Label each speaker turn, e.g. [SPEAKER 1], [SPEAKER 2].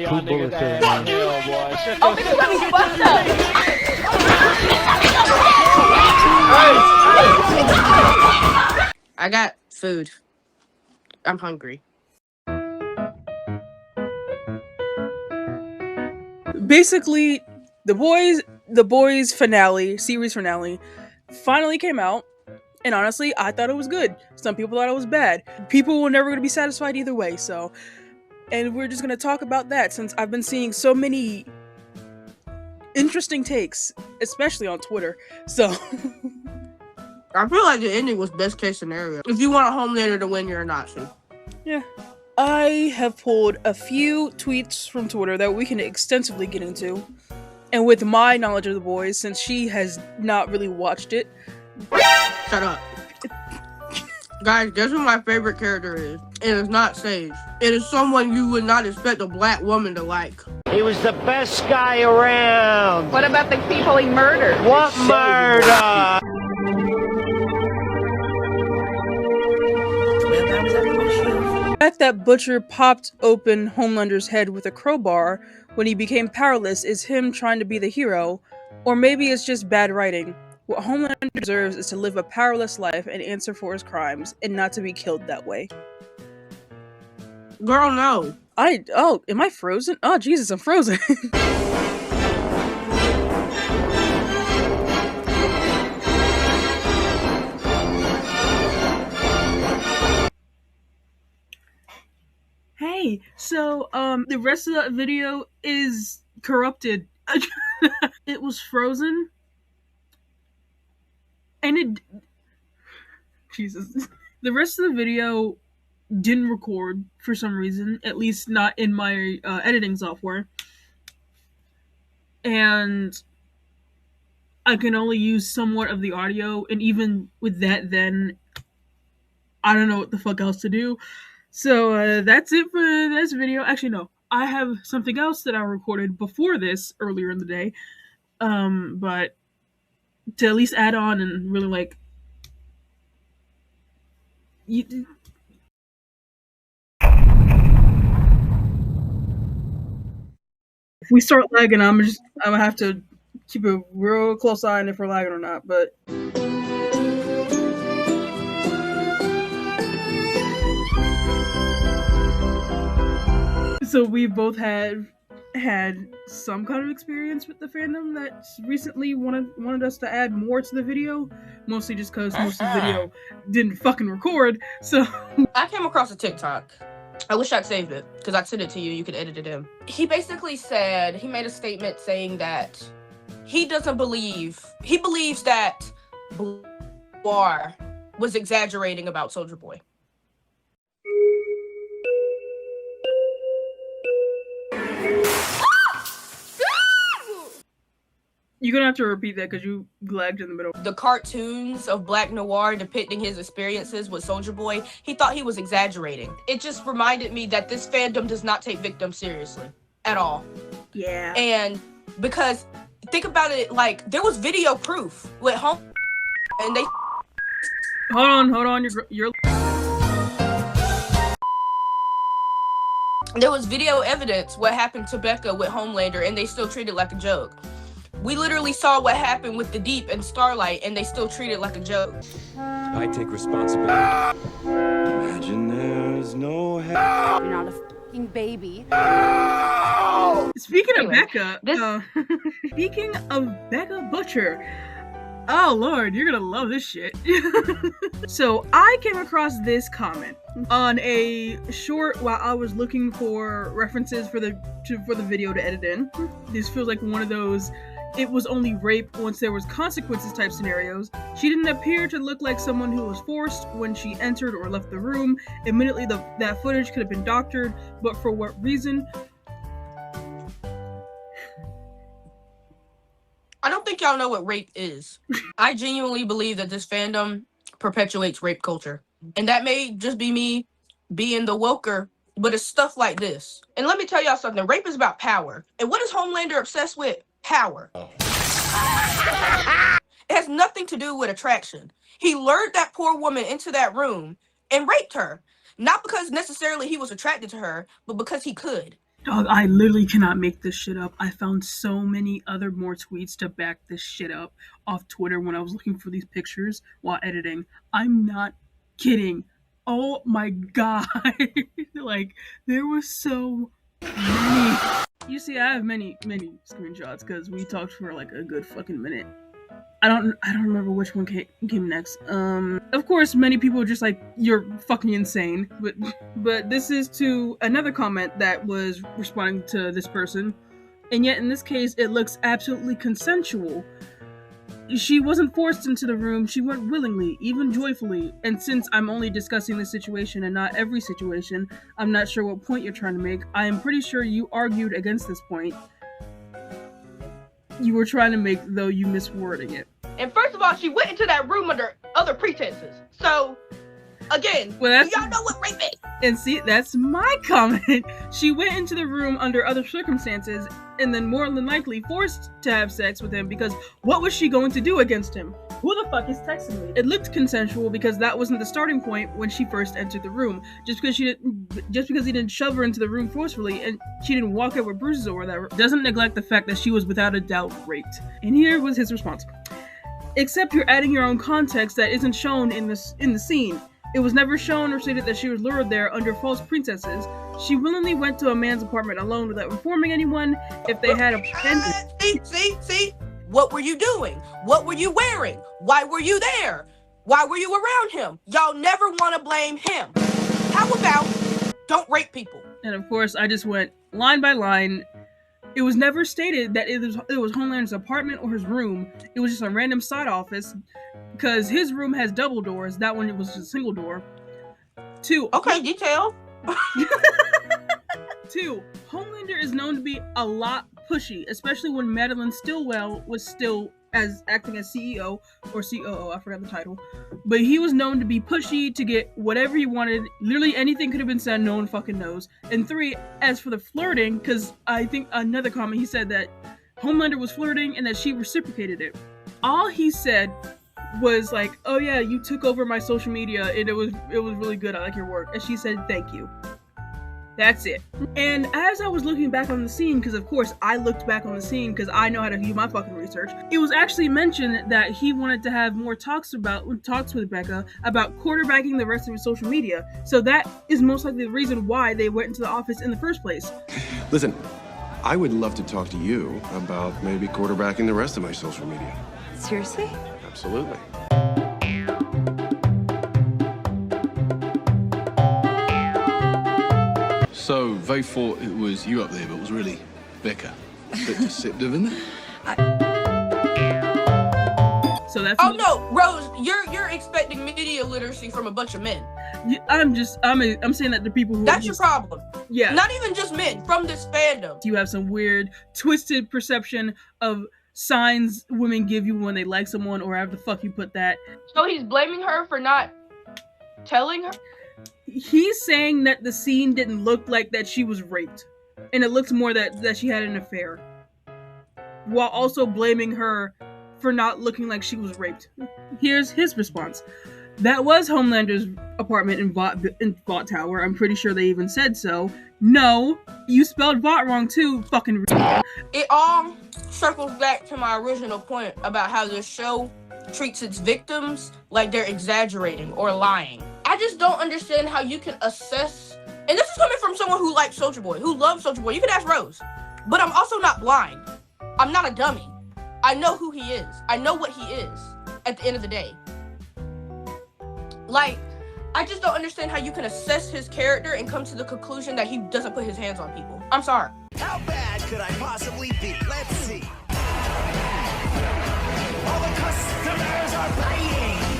[SPEAKER 1] y'all niggas ass hell, boy.
[SPEAKER 2] Oh, niggas got me fucked up. I got food. I'm hungry.
[SPEAKER 3] Basically, the boys series finale finally came out, and honestly, I thought it was good. Some people thought it was bad. People were never going to be satisfied either way, so. And we're just going to talk about that since I've been seeing so many interesting takes, especially on Twitter, so.
[SPEAKER 2] I feel like the ending was best case scenario. If you want a Homelander to win, you're a Nazi.
[SPEAKER 3] Yeah. I have pulled a few tweets from Twitter that we can extensively get into. And with my knowledge of the boys, since she has not really watched it.
[SPEAKER 2] Shut up. Guys, guess who my favorite character is? It is not Sage. It is someone you would not expect a black woman to like.
[SPEAKER 1] He was the best guy around.
[SPEAKER 4] What about the people he murdered?
[SPEAKER 1] What murder?
[SPEAKER 3] The fact that Butcher popped open Homelander's head with a crowbar when he became powerless is him trying to be the hero, or maybe it's just bad writing. What Homelander deserves is to live a powerless life and answer for his crimes, and not to be killed that way.
[SPEAKER 2] Girl, no.
[SPEAKER 3] Am I frozen? Oh, Jesus, I'm frozen. Hey, so, the rest of the video is corrupted. It was frozen. And Jesus. The rest of the video didn't record for some reason, at least not in my editing software. And I can only use somewhat of the audio, and even with that, then I don't know what the fuck else to do. So that's it for this video. Actually, no. I have something else that I recorded before this earlier in the day. But to at least add on and really like if we start lagging, I'm gonna have to keep a real close eye on if we're lagging or not, but so we both had some kind of experience with the fandom that recently wanted us to add more to the video, mostly just because most of the video didn't fucking record. So
[SPEAKER 2] I came across a TikTok. I wish I'd saved it because I'd send it to you. You could edit it in. He basically said, he made a statement saying that he believes that War was exaggerating about Soulja Boy.
[SPEAKER 3] you're gonna have to repeat that because you lagged in the middle.
[SPEAKER 2] The cartoons of Black Noir depicting his experiences with Soulja Boy, he thought he was exaggerating. It just reminded me that this fandom does not take victims seriously at all.
[SPEAKER 3] Yeah.
[SPEAKER 2] And because think about it, like there was video proof with home, and they.
[SPEAKER 3] Hold on. You're.
[SPEAKER 2] There was video evidence what happened to Becca with Homelander, and they still treat it like a joke. We literally saw what happened with the Deep and Starlight, and they still treat it like a joke.
[SPEAKER 5] I take responsibility. Imagine there's no hell.
[SPEAKER 4] You're not a fucking baby.
[SPEAKER 3] Speaking
[SPEAKER 2] Anyway,
[SPEAKER 3] of Becca, speaking of Becca Butcher, oh lord, you're gonna love this shit. So I came across this comment on a short while I was looking for references for the video to edit in. This feels like one of those it was only rape once there was consequences type scenarios. She didn't appear to look like someone who was forced when she entered or left the room. Admittedly, that footage could have been doctored, but for what reason?
[SPEAKER 2] I don't think y'all know what rape is. I genuinely believe that this fandom perpetuates rape culture. And that may just be me being the woker, but it's stuff like this. And let me tell y'all something. Rape is about power. And what is Homelander obsessed with? Power. It has nothing to do with attraction. He lured that poor woman into that room and raped her. Not because necessarily he was attracted to her, but because he could.
[SPEAKER 3] Dog, I literally cannot make this shit up. I found so many other more tweets to back this shit up off Twitter when I was looking for these pictures while editing. I'm not kidding. Oh my god. Like, there were so many. You see, I have many screenshots because we talked for like a good fucking minute. I don't remember which one came next. Of course, many people are just like, you're fucking insane. But this is to another comment that was responding to this person. And yet, in this case, it looks absolutely consensual. She wasn't forced into the room, she went willingly, even joyfully. And since I'm only discussing this situation and not every situation, I'm not sure what point you're trying to make. I am pretty sure you argued against this point. You were trying to make, though you miswording it.
[SPEAKER 2] And first of all, she went into that room under other pretenses. So, again,
[SPEAKER 3] well,
[SPEAKER 2] y'all know what rape is.
[SPEAKER 3] And see, that's my comment. She went into the room under other circumstances and then more than likely forced to have sex with him because what was she going to do against him? Who the fuck is texting me? It looked consensual because that wasn't the starting point when she first entered the room. Just because he didn't shove her into the room forcefully and she didn't walk out with bruises or whatever, doesn't neglect the fact that she was without a doubt raped. And here was his response. Except you're adding your own context that isn't shown in the scene. It was never shown or stated that she was lured there under false pretenses. She willingly went to a man's apartment alone without informing anyone if they had a
[SPEAKER 2] See? What were you doing? What were you wearing? Why were you there? Why were you around him? Y'all never want to blame him. How about don't rape people?
[SPEAKER 3] And of course, I just went line by line. It was never stated that it was Homelander's apartment or his room. It was just a random side office because his room has double doors. That one, it was just a single door. 2.
[SPEAKER 2] Okay, detail.
[SPEAKER 3] 2. Homelander is known to be a lot pushy, especially when Madeline Stillwell was still acting as CEO or COO, I forgot the title. But he was known to be pushy to get whatever he wanted. Literally anything could have been said, no one fucking knows. And 3, as for the flirting, because I think another comment, he said that Homelander was flirting and that she reciprocated it. All he said was like, oh yeah, you took over my social media and it was really good, I like your work. And she said, thank you. That's it. And as I was looking back on the scene, because of course I looked back on the scene because I know how to do my fucking research, it was actually mentioned that he wanted to have more talks with Becca about quarterbacking the rest of his social media. So that is most likely the reason why they went into the office in the first place.
[SPEAKER 5] Listen, I would love to talk to you about maybe quarterbacking the rest of my social media.
[SPEAKER 4] Seriously?
[SPEAKER 5] Absolutely.
[SPEAKER 6] So they thought it was you up there, but it was really Becca. A bit deceptive, isn't it?
[SPEAKER 3] So that's
[SPEAKER 2] no, Rose, you're expecting media literacy from a bunch of men.
[SPEAKER 3] I'm saying that the people who
[SPEAKER 2] that's your problem.
[SPEAKER 3] Yeah.
[SPEAKER 2] Not even just men, from this fandom.
[SPEAKER 3] You have some weird, twisted perception of signs women give you when they like someone, or however the fuck you put that.
[SPEAKER 2] So he's blaming her for not telling her?
[SPEAKER 3] He's saying that the scene didn't look like that she was raped, and it looked more that she had an affair, while also blaming her for not looking like she was raped. Here's his response. That was Homelander's apartment in Vought Tower. I'm pretty sure they even said so. No, you spelled Vought wrong too, fucking.
[SPEAKER 2] It all circles back to my original point about how this show treats its victims like they're exaggerating or lying. I just don't understand how you can assess, and this is coming from someone who likes Soulja Boy, who loves Soulja Boy. You can ask Rose, but I'm also not blind. I'm not a dummy. I know who he is. I know what he is at the end of the day. Like, I just don't understand how you can assess his character and come to the conclusion that he doesn't put his hands on people. I'm sorry.
[SPEAKER 7] How bad could I possibly be? Let's see. All the customers are paying.